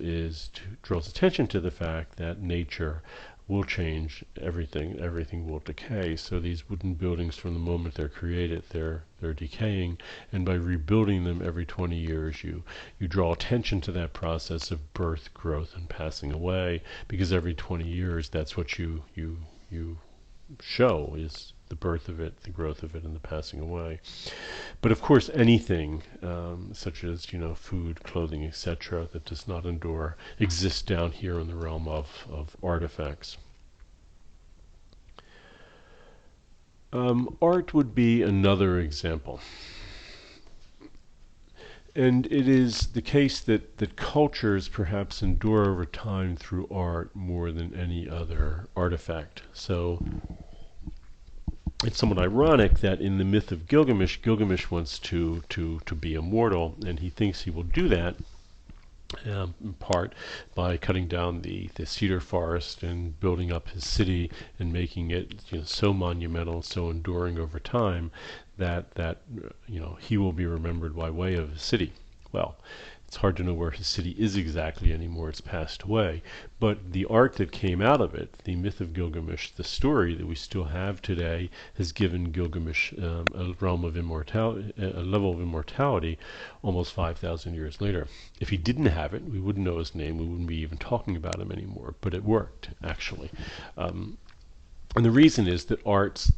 draws attention to the fact that nature will change everything will decay. So these wooden buildings, from the moment they're created, they're decaying, and by rebuilding them every 20 years, you draw attention to that process of birth, growth, and passing away, because every 20 years, that's what you show, is the birth of it, the growth of it, and the passing away. But of course, anything such as food, clothing, etc., that does not endure exists down here in the realm of artifacts. Art would be another example. And it is the case that cultures perhaps endure over time through art more than any other artifact. So it's somewhat ironic that in the myth of Gilgamesh, Gilgamesh wants to be immortal, and he thinks he will do that in part by cutting down the cedar forest and building up his city and making it so monumental, so enduring over time that he will be remembered by way of a city. Well, It's hard to know where his city is exactly anymore. It's passed away. But the art that came out of it, the myth of Gilgamesh, the story that we still have today, has given Gilgamesh a realm of immortality, a level of immortality almost 5,000 years later. If he didn't have it, we wouldn't know his name. We wouldn't be even talking about him anymore. But it worked, actually. And the reason is that art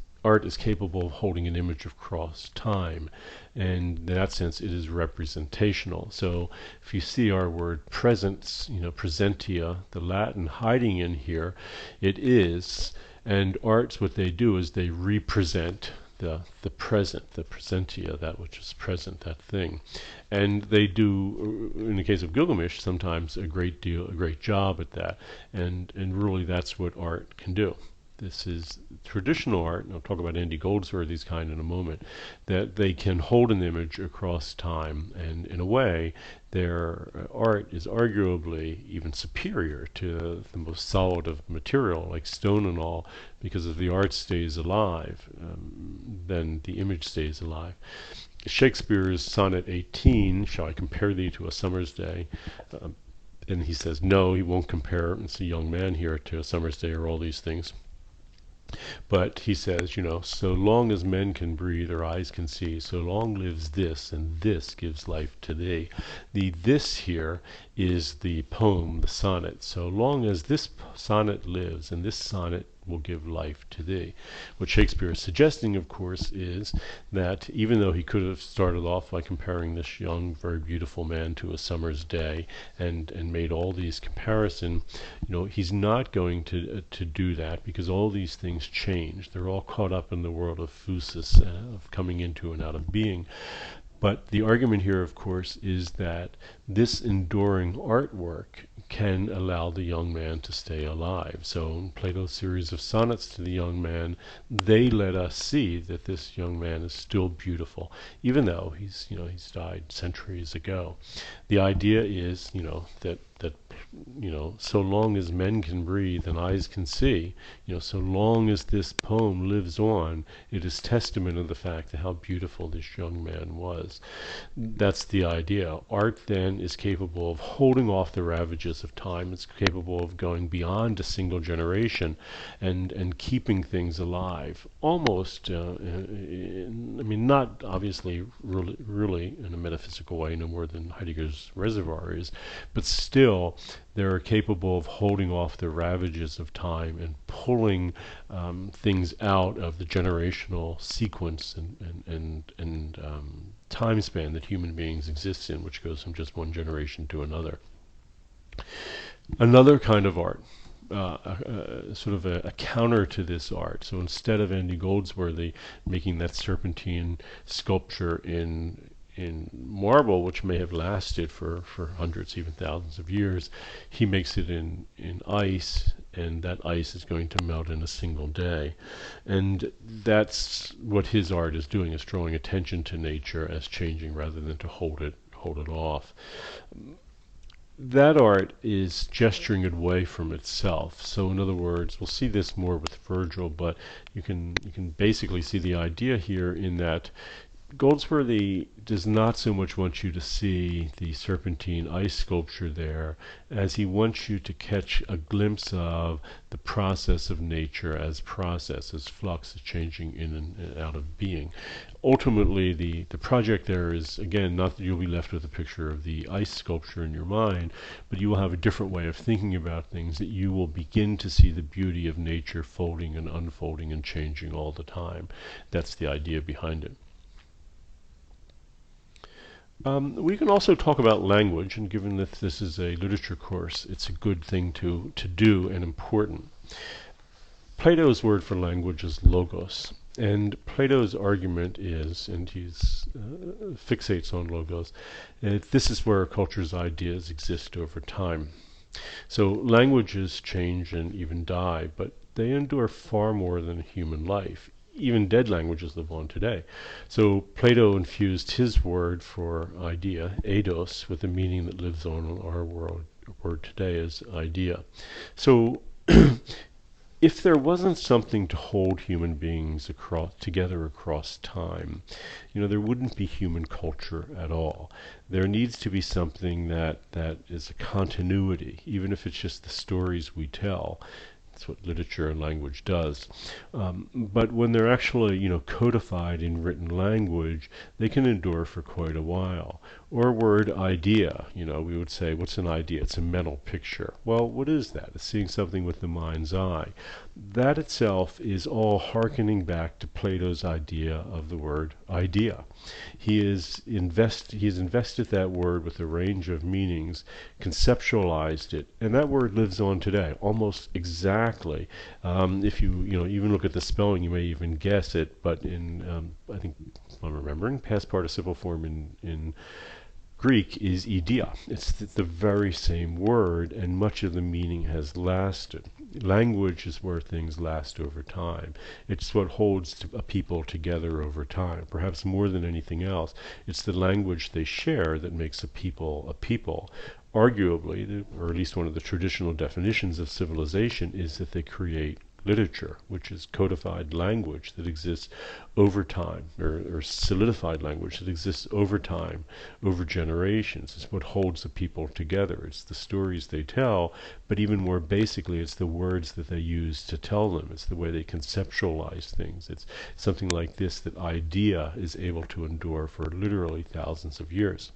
is capable of holding an image across time, and in that sense it is representational. So if you see our word presence, presentia, the Latin hiding in here, it is, and arts, what they do is they represent the present, the presentia, that which is present, that thing. And they do, in the case of Gilgamesh, sometimes a great job at that. And really that's what art can do. This is traditional art, and I'll talk about Andy Goldsworthy's kind in a moment, that they can hold an image across time, and in a way, their art is arguably even superior to the most solid of material, like stone and all, because if the art stays alive, then the image stays alive. Shakespeare's Sonnet 18, "Shall I compare thee to a summer's day?" And he says, no, he won't compare, it's a young man here, to a summer's day or all these things. But he says, so long as men can breathe or eyes can see, so long lives this, and this gives life to thee. The this here is the poem, the sonnet. So long as this sonnet lives, and this sonnet will give life to thee. What Shakespeare is suggesting, of course, is that even though he could have started off by comparing this young, very beautiful man to a summer's day and made all these comparisons, he's not going to do that, because all these things change. They're all caught up in the world of phusis, of coming into and out of being. But the argument here, of course, is that this enduring artwork can allow the young man to stay alive. So in Plato's series of sonnets to the young man, they let us see that this young man is still beautiful, even though he's died centuries ago. The idea is, that so long as men can breathe and eyes can see, so long as this poem lives on, it is testament of the fact of how beautiful this young man was. That's the idea. Art then is capable of holding off the ravages of time. It's capable of going beyond a single generation and keeping things alive. Almost, not obviously really in a metaphysical way, no more than Heidegger's Reservoir is, but still they're capable of holding off the ravages of time and pulling things out of the generational sequence and time span that human beings exist in, which goes from just one generation to another. Another kind of art, sort of a counter to this art. So instead of Andy Goldsworthy making that serpentine sculpture in marble, which may have lasted for hundreds, even thousands of years, he makes it in ice, and that ice is going to melt in a single day. And that's what his art is doing, is drawing attention to nature as changing rather than to hold it off. That art is gesturing it away from itself. So in other words, we'll see this more with Virgil, but you can basically see the idea here in that Goldsworthy does not so much want you to see the serpentine ice sculpture there as he wants you to catch a glimpse of the process of nature as process, as flux, as changing in and out of being. Ultimately, the project there is, again, not that you'll be left with a picture of the ice sculpture in your mind, but you will have a different way of thinking about things, that you will begin to see the beauty of nature folding and unfolding and changing all the time. That's the idea behind it. We can also talk about language, and given that this is a literature course, it's a good thing to do and important. Plato's word for language is logos, and Plato's argument is, and he fixates on logos, this is where a culture's ideas exist over time. So languages change and even die, but they endure far more than human life. Even dead languages live on today. So Plato infused his word for idea, eidos, with a meaning that lives on in our word today as idea. So if there wasn't something to hold human beings together across time, there wouldn't be human culture at all. There needs to be something that is a continuity, even if it's just the stories we tell. That's what literature and language does. But when they're actually, codified in written language, they can endure for quite a while. Or word idea, we would say, what's an idea? It's a mental picture. Well, what is that? It's seeing something with the mind's eye. That itself is all hearkening back to Plato's idea of the word idea. He has invested that word with a range of meanings, conceptualized it, and that word lives on today, almost exactly. If you even look at the spelling, you may even guess it. But I think, if I'm remembering, past participle form in Greek is idia. It's the very same word, and much of the meaning has lasted. Language is where things last over time. It's what holds a people together over time. Perhaps more than anything else, it's the language they share that makes a people a people. Arguably, or at least one of the traditional definitions of civilization, is that they create literature, which is codified language that exists over time, or solidified language that exists over time, over generations. It's what holds the people together. It's the stories they tell, but even more basically, it's the words that they use to tell them. It's the way they conceptualize things. It's something like this that idea is able to endure for literally thousands of years.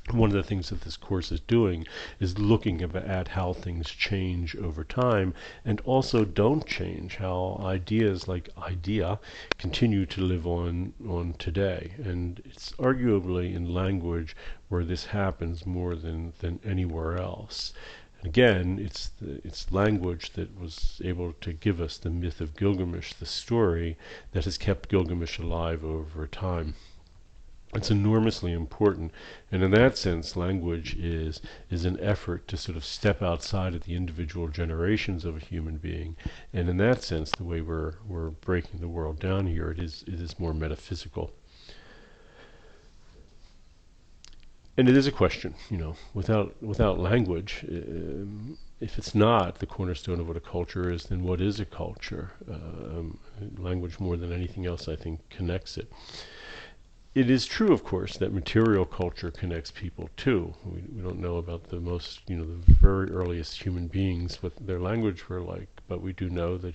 One of the things that this course is doing is looking at how things change over time, and also don't change, how ideas like idea continue to live on today. And it's arguably in language where this happens more than anywhere else. Again, it's language that was able to give us the myth of Gilgamesh, the story that has kept Gilgamesh alive over time. It's enormously important, and in that sense, language is an effort to sort of step outside of the individual generations of a human being, and in that sense, the way we're breaking the world down here, it is more metaphysical. And it is a question, without language, if it's not the cornerstone of what a culture is, then what is a culture? Language, more than anything else, I think, connects it. It is true, of course, that material culture connects people too. We don't know about the very earliest human beings, what their language were like, but we do know that,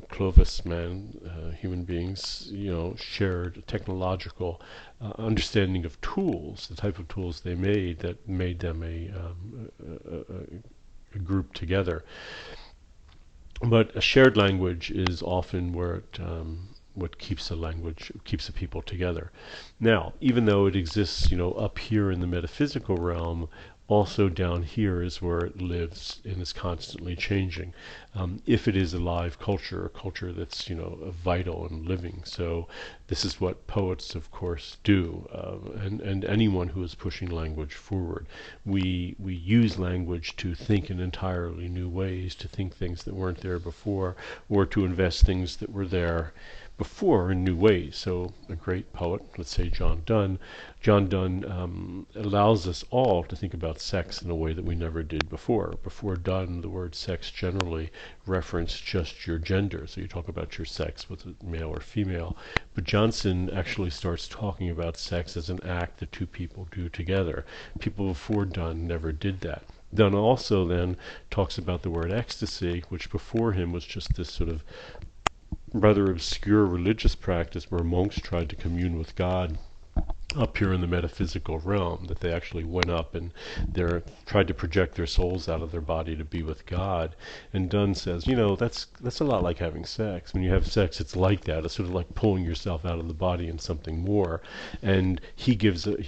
Clovis human beings, shared a technological understanding of tools, the type of tools they made that made them a group together. But a shared language is often what keeps a people together. Now, even though it exists, up here in the metaphysical realm, also down here is where it lives and is constantly changing. If it is a live culture, a culture that's, vital and living. So this is what poets, of course, do, and anyone who is pushing language forward. We use language to think in entirely new ways, to think things that weren't there before, or to invest things that were there before in new ways. So a great poet, let's say John Donne, allows us all to think about sex in a way that we never did before. Before Donne, the word sex generally referenced just your gender. So you talk about your sex, whether male or female. But Johnson actually starts talking about sex as an act that two people do together. People before Donne never did that. Donne also then talks about the word ecstasy, which before him was just this sort of rather obscure religious practice where monks tried to commune with God up here in the metaphysical realm, that they actually went up and tried to project their souls out of their body to be with God. And Donne says, that's a lot like having sex. When you have sex, it's like that. It's sort of like pulling yourself out of the body and something more. And he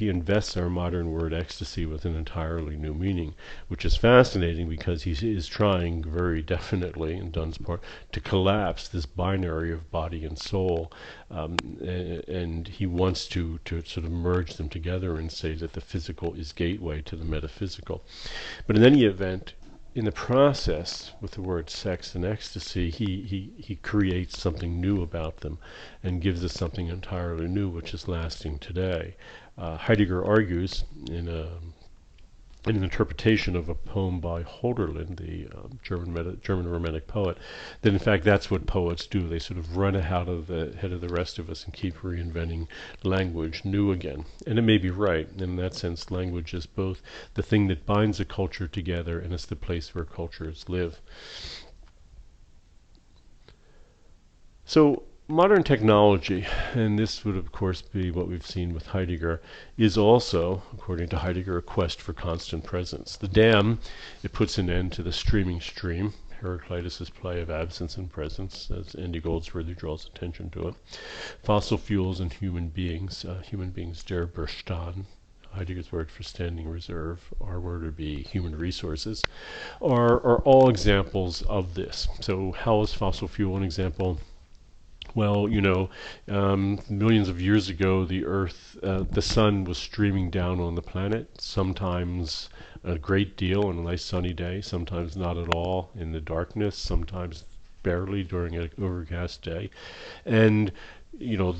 invests our modern word ecstasy with an entirely new meaning, which is fascinating because he is trying very definitely, in Donne's part, to collapse this binary of body and soul. And he wants to sort of merge them together and say that the physical is gateway to the metaphysical. But in any event, in the process, with the word sex and ecstasy, he creates something new about them and gives us something entirely new, which is lasting today. Heidegger argues in an interpretation of a poem by Hölderlin, the German Romantic poet, that in fact that's what poets do. They sort of run ahead of the rest of us and keep reinventing language new again. And it may be right. In that sense, language is both the thing that binds a culture together and it's the place where cultures live. So modern technology, and this would of course be what we've seen with Heidegger, is also, according to Heidegger, a quest for constant presence. The dam, it puts an end to the streaming stream, Heraclitus' play of absence and presence, as Andy Goldsworthy draws attention to it. Fossil fuels and human beings der Bestand, Heidegger's word for standing reserve, our word would be human resources, are all examples of this. So how is fossil fuel an example? Well, millions of years ago, the sun was streaming down on the planet, sometimes a great deal on a nice sunny day, sometimes not at all in the darkness, sometimes barely during an overcast day. And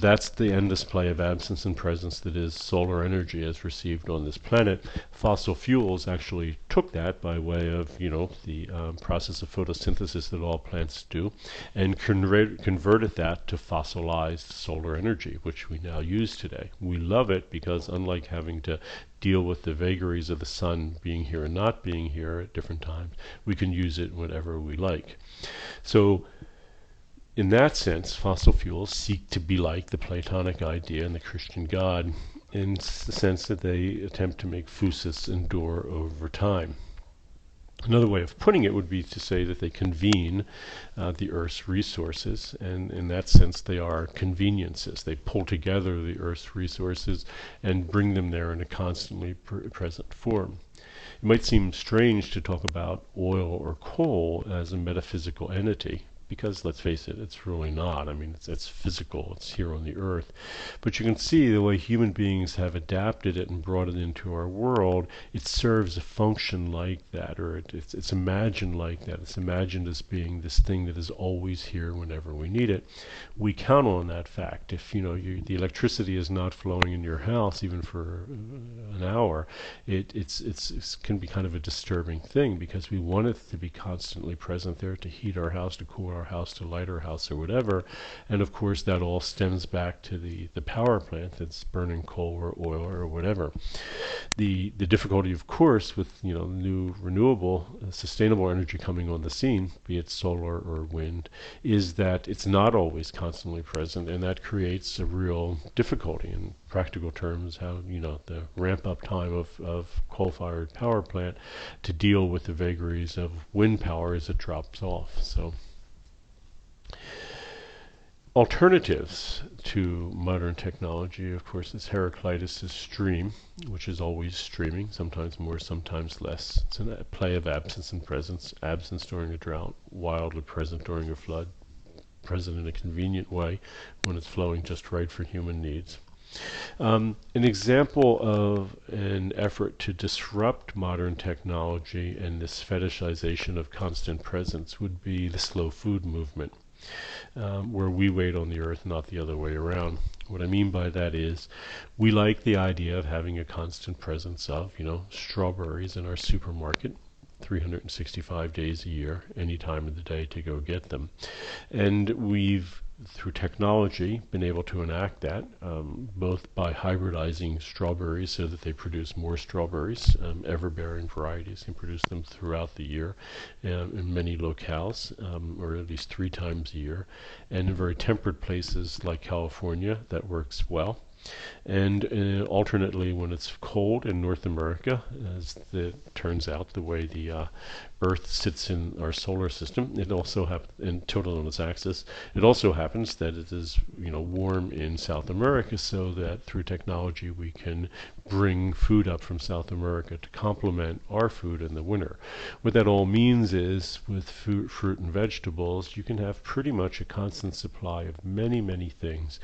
that's the endless play of absence and presence that is solar energy as received on this planet. Fossil fuels actually took that by way of, the process of photosynthesis that all plants do, and converted that to fossilized solar energy, which we now use today. We love it because unlike having to deal with the vagaries of the sun being here and not being here at different times, we can use it whenever we like. So in that sense, fossil fuels seek to be like the Platonic idea and the Christian God in the sense that they attempt to make physis endure over time. Another way of putting it would be to say that they convene the Earth's resources, and in that sense they are conveniences. They pull together the Earth's resources and bring them there in a constantly present form. It might seem strange to talk about oil or coal as a metaphysical entity, because let's face it, it's really not. I mean, it's physical, it's here on the earth. But you can see the way human beings have adapted it and brought it into our world, it serves a function like that, or it's imagined like that. It's imagined as being this thing that is always here whenever we need it. We count on that fact. If the electricity is not flowing in your house even for an hour, it can be kind of a disturbing thing, because we want it to be constantly present there to heat our house, to cool our house, to light our house, or whatever. And of course that all stems back to the power plant that's burning coal or oil or whatever. The difficulty, of course, with new renewable sustainable energy coming on the scene, be it solar or wind, is that it's not always constantly present, and that creates a real difficulty in practical terms. How the ramp up time of coal-fired power plant to deal with the vagaries of wind power as it drops off. So alternatives to modern technology, of course, is Heraclitus' stream, which is always streaming, sometimes more, sometimes less. It's a play of absence and presence, absence during a drought, wildly present during a flood, present in a convenient way when it's flowing just right for human needs. An example of an effort to disrupt modern technology and this fetishization of constant presence would be the slow food movement. Where we wait on the earth, not the other way around. What I mean by that is, we like the idea of having a constant presence of, strawberries in our supermarket, 365 days a year, any time of the day to go get them. And we've, through technology, been able to enact that, both by hybridizing strawberries so that they produce more strawberries, ever-bearing varieties can produce them throughout the year in many locales, or at least 3 times a year. And in very temperate places like California, that works well. And alternately, when it's cold in North America, as it turns out, the way the Earth sits in our solar system, it also happens, and tilted on its axis, it also happens that it is warm in South America, so that through technology we can bring food up from South America to complement our food in the winter. What that all means is, with fruit and vegetables, you can have pretty much a constant supply of many, many things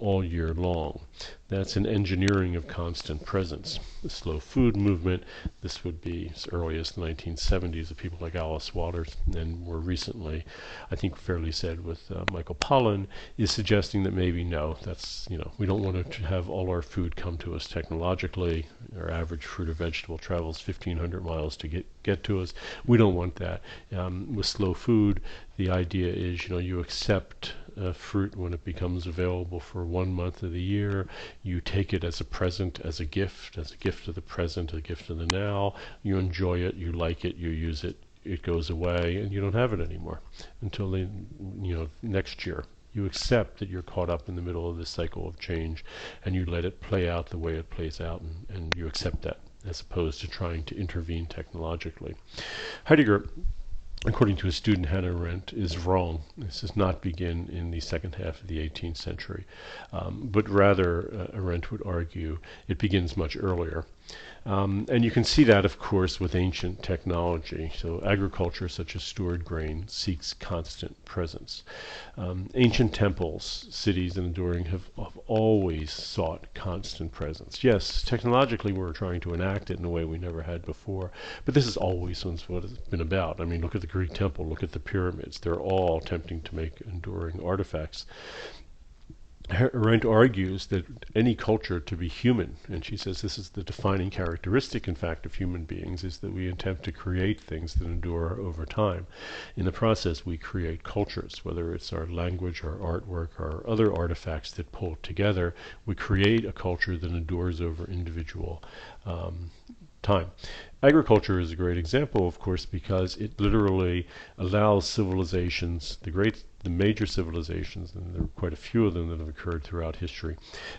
all year long. wrong. That's an engineering of constant presence. The slow food movement, this would be as early as the 1970s of people like Alice Waters, and more recently, I think fairly said with Michael Pollan, is suggesting that maybe no, that's, we don't want to have all our food come to us technologically. Our average fruit or vegetable travels 1,500 miles to get to us. We don't want that. With slow food, the idea is, you accept fruit when it becomes available for 1 month of the year. You take it as a present, as a gift of the present, a gift of the now. You enjoy it, you like it, you use it, it goes away, and you don't have it anymore until next year. You accept that you're caught up in the middle of this cycle of change, and you let it play out the way it plays out, and you accept that, as opposed to trying to intervene technologically. Heidegger, according to his student Hannah Arendt, is wrong. This does not begin in the second half of the 18th century, but rather, Arendt would argue, it begins much earlier. And you can see that, of course, with ancient technology. So agriculture, such as stored grain, seeks constant presence. Ancient temples, cities, and enduring have always sought constant presence. Yes, technologically we're trying to enact it in a way we never had before, but this is always what it's been about. I mean, look at the Greek temple, look at the pyramids. They're all attempting to make enduring artifacts. Arendt argues that any culture to be human, and she says this is the defining characteristic, in fact, of human beings, is that we attempt to create things that endure over time. In the process, we create cultures, whether it's our language, our artwork, or other artifacts that pull together. We create a culture that endures over individual time. Agriculture is a great example, of course, because it literally allows civilizations, the major civilizations, and there are quite a few of them that have occurred throughout history,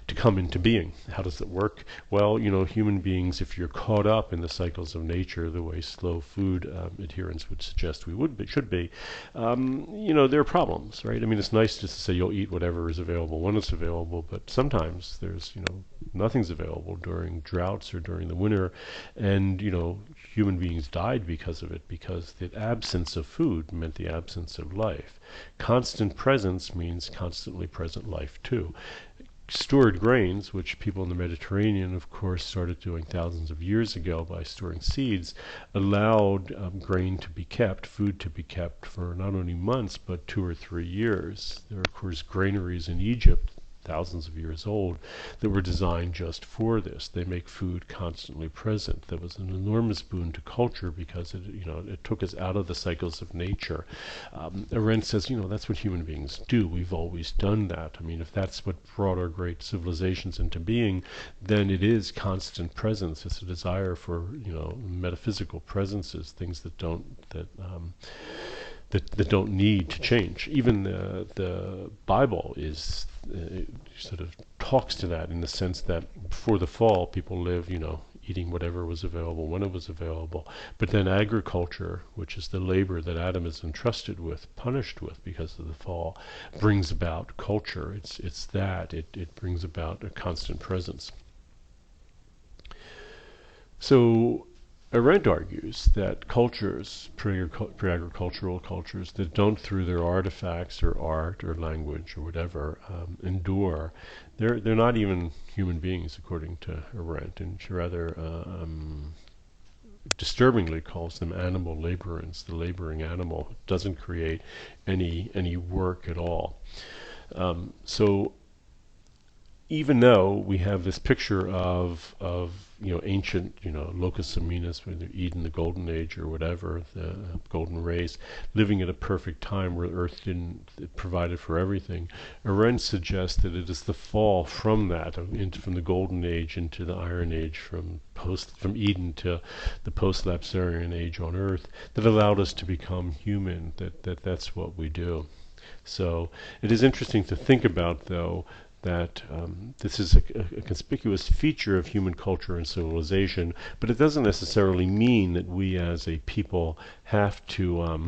to come into being. How does it work? Well, human beings, if you're caught up in the cycles of nature, the way slow food adherence would suggest should be, there are problems, right? I mean, it's nice just to say you'll eat whatever is available when it's available, but sometimes there's, nothing's available during droughts or during the winter, and, human beings died because of it, because the absence of food meant the absence of life. Constant presence means constantly present life too. Stored grains, which people in the Mediterranean, of course, started doing thousands of years ago by storing seeds, allowed grain to be kept, food to be kept for not only months, but 2 or 3 years. There are, of course, granaries in Egypt, thousands of years old, that were designed just for this. They make food constantly present. That was an enormous boon to culture because it took us out of the cycles of nature. Arendt says, that's what human beings do. We've always done that. I mean, if that's what brought our great civilizations into being, then it is constant presence. It's a desire for, metaphysical presences, things that don't need to change. Even the Bible is sort of talks to that in the sense that before the fall, people live, eating whatever was available when it was available. But then agriculture, which is the labor that Adam is entrusted with, punished with because of the fall, brings about culture. It brings about a constant presence. So Arendt argues that cultures, pre-agricultural cultures, that don't, through their artifacts or art or language or whatever, endure, they're not even human beings, according to Arendt, and she rather disturbingly calls them animal laborants. The laboring animal doesn't create any work at all. So even though we have this picture of ancient, locus comunis, whether Eden, the golden age or whatever, the golden race, living at a perfect time where Earth provided for everything, Arendt suggests that it is the fall from that, from the golden age into the iron age, from Eden to the post-lapsarian age on Earth, that allowed us to become human. That's what we do. So it is interesting to think about, though, that this is a conspicuous feature of human culture and civilization, but it doesn't necessarily mean that we as a people have to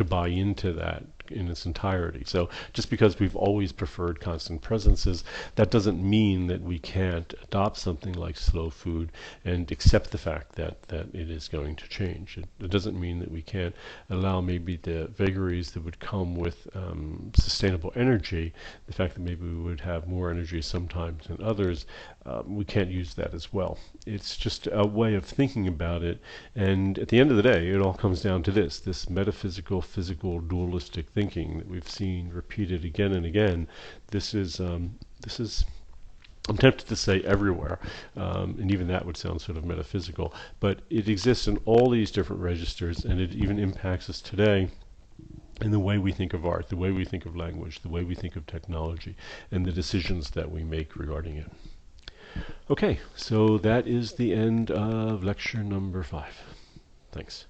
buy into that in its entirety. So just because we've always preferred constant presences, that doesn't mean that we can't adopt something like slow food and accept the fact that it is going to change. It doesn't mean that we can't allow maybe the vagaries that would come with sustainable energy, the fact that maybe we would have more energy sometimes than others, we can't use that as well. It's just a way of thinking about it, and at the end of the day, it all comes down to this metaphysical, physical, dualistic thinking that we've seen repeated again and again. This is I'm tempted to say everywhere, and even that would sound sort of metaphysical, but it exists in all these different registers, and it even impacts us today in the way we think of art, the way we think of language, the way we think of technology, and the decisions that we make regarding it. Okay, so that is the end of lecture number 5. Thanks.